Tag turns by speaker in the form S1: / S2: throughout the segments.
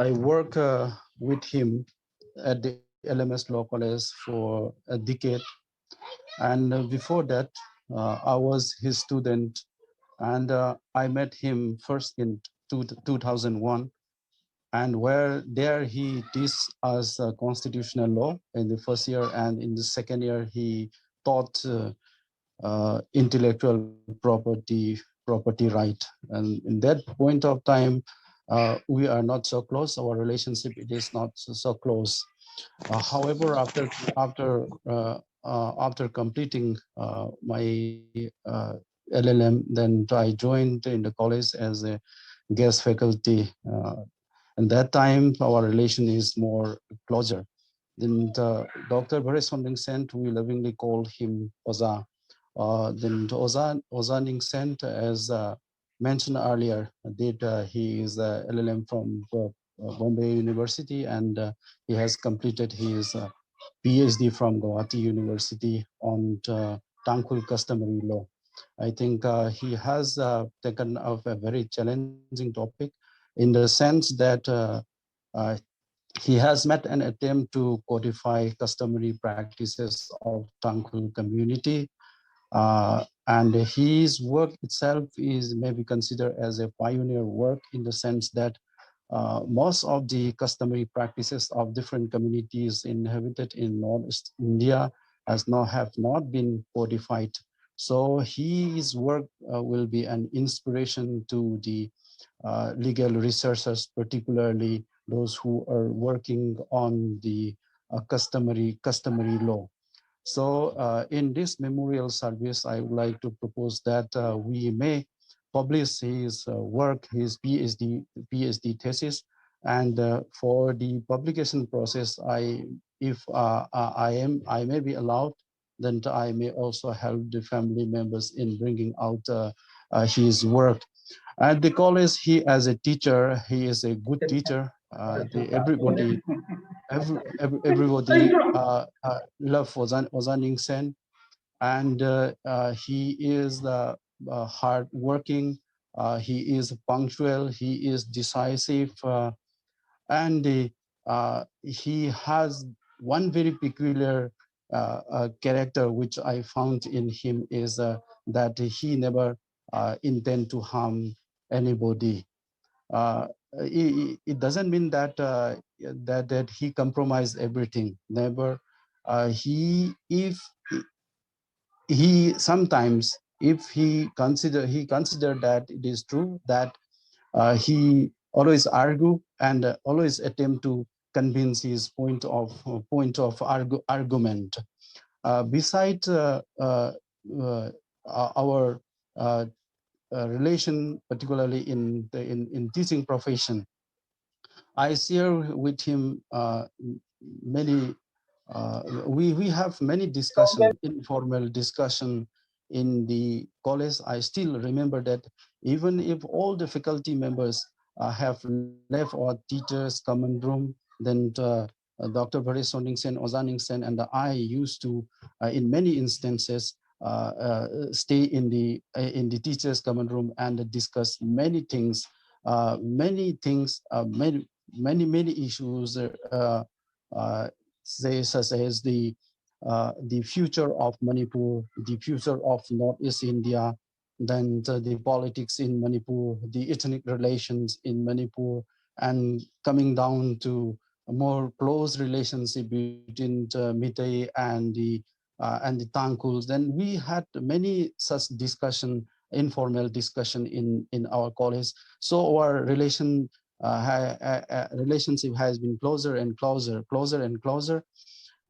S1: I work with him at the LMS Law College for a decade. And before that, I was his student. And I met him first in 2001. And where there he teaches us constitutional law in the first year. And in the second year, he taught intellectual property right. And in that point of time, we are not so close. Our relationship it is not so close. However, after completing my LLM, then I joined in the college as a guest faculty. And that time, our relation is more closer. Then Dr. Bharat Sonding Sent, we lovingly call him Oza. Then Oza Ning Sent, as mentioned earlier, he is a LLM from Bombay University, and he has completed his PhD from Guwahati University on Tangkhul customary law. I think he has taken up a very challenging topic in the sense that uh, he has made an attempt to codify customary practices of Tangkhul community. And his work itself is maybe considered as a pioneer work in the sense that most of the customary practices of different communities inhabited in Northeast India have not been codified. So his work will be an inspiration to the legal researchers, particularly those who are working on the customary law. So in this memorial service, I would like to propose that we may publish his work, his PhD thesis, and for the publication process, if I may be allowed, then I may also help the family members in bringing out his work. At the college, he as a teacher, he is a good teacher. Everybody love Ozaning Sen, and he is hard working. He is punctual. He is decisive, and he has one very peculiar character which I found in him is that he never intend to harm anybody. Uh, it doesn't mean that he compromised everything. Never. He if he sometimes if he consider that it is true that he always argue and always attempt to convince his argument. Besides our uh, relation, particularly in teaching profession, I share with him many. We have many discussion, informal discussion in the college. I still remember that even if all the faculty members have left our teachers' common room, then Dr. Bharat Sonding Sen, Ozaning Sen, and I used to, in many instances, stay in the teachers' common room and discuss many things, many issues, say such as the future of Manipur, the future of Northeast India, then the politics in Manipur, the ethnic relations in Manipur, and coming down to a more close relationship between Meitei and the Tangkhuls. Then we had many such discussion, informal discussion in our college. So our relationship has been closer and closer.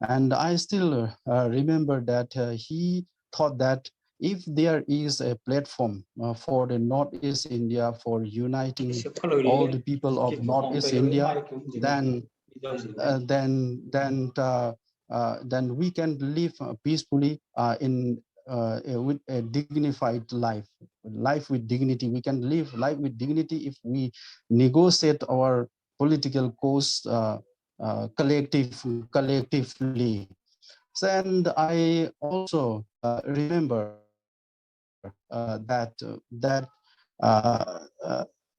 S1: And I still remember that he thought that if there is a platform for the Northeast India for uniting all the people of Northeast India, then then we can live peacefully with a dignified life with dignity. We can live life with dignity if we negotiate our political course collectively. So, and I also remember that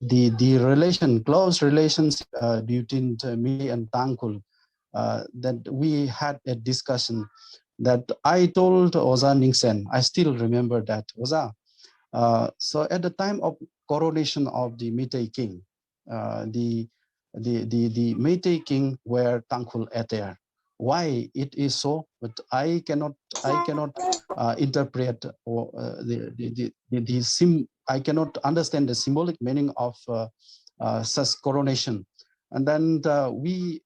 S1: the relation, close relationship between me and Tangkul, that we had a discussion that I told Oza Ningsen. I still remember that, Oza. So at the time of coronation of the Meitei king, the Meitei king were Tangkul Ether. Why it is so? But I cannot interpret or I cannot understand the symbolic meaning of such coronation. And then we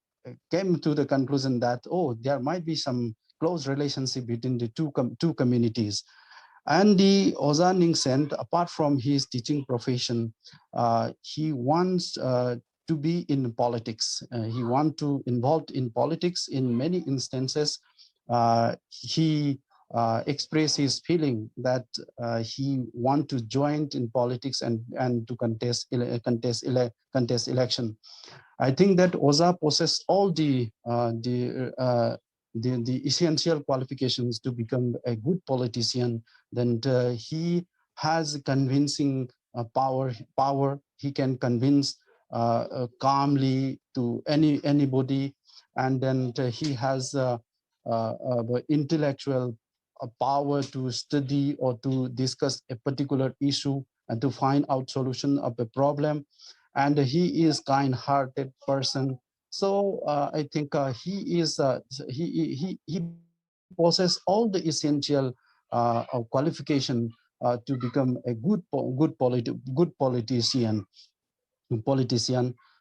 S1: came to the conclusion that, oh, there might be some close relationship between the two communities. And the Oza Ningsen, apart from his teaching profession, he wants to be in politics. He wants to involved in politics in many instances. He expressed his feeling that he want to join in politics and to contest election. I think that Oza possesses all the essential qualifications to become a good politician. Then he has convincing power. He can convince calmly to anybody, and then he has the intellectual power to study or to discuss a particular issue and to find out solution of the problem. And he is kind-hearted person. So I think he possesses all the essential qualification to become a good politician.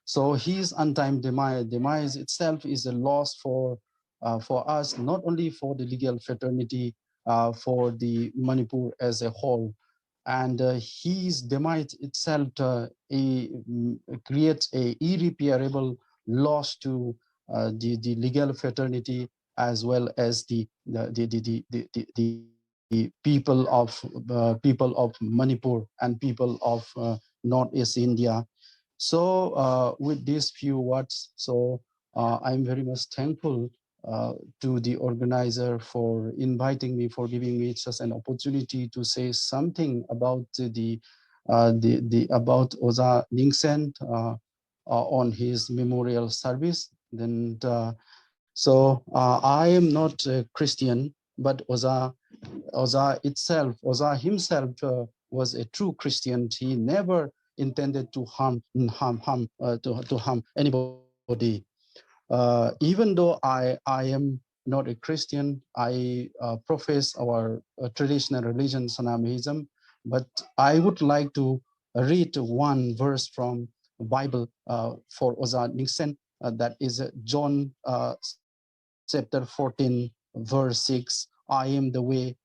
S1: So his untimely demise itself is a loss for us, not only for the legal fraternity, for the Manipur as a whole. And his demise itself creates a irreparable loss to the legal fraternity, as well as the people of Manipur and people of Northeast India. So with these few words, so I'm very much thankful to the organizer for inviting me, for giving me such an opportunity to say something about the about Oza Ningsen on his memorial service. Then I am not a Christian, but Oza himself was a true Christian. He never intended to harm anybody. Even though I am not a Christian, I profess our traditional religion, Sanamism, but I would like to read one verse from Bible for Oza Ningsen. That is John chapter 14, verse 6. I am the way,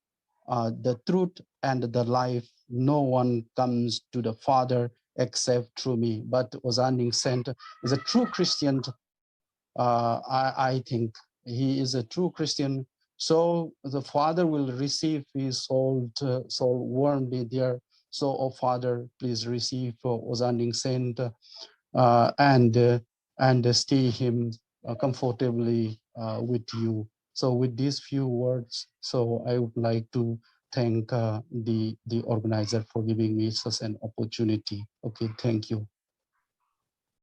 S1: the truth, and the life. No one comes to the Father except through me. But Oza Ningsen is a true Christian. I think he is a true Christian. So the Father will receive his soul warmly there. So, oh Father, please receive Oza Ningsen and stay him comfortably with you. So with these few words, so I would like to thank the organizer for giving me such an opportunity. Okay, thank you.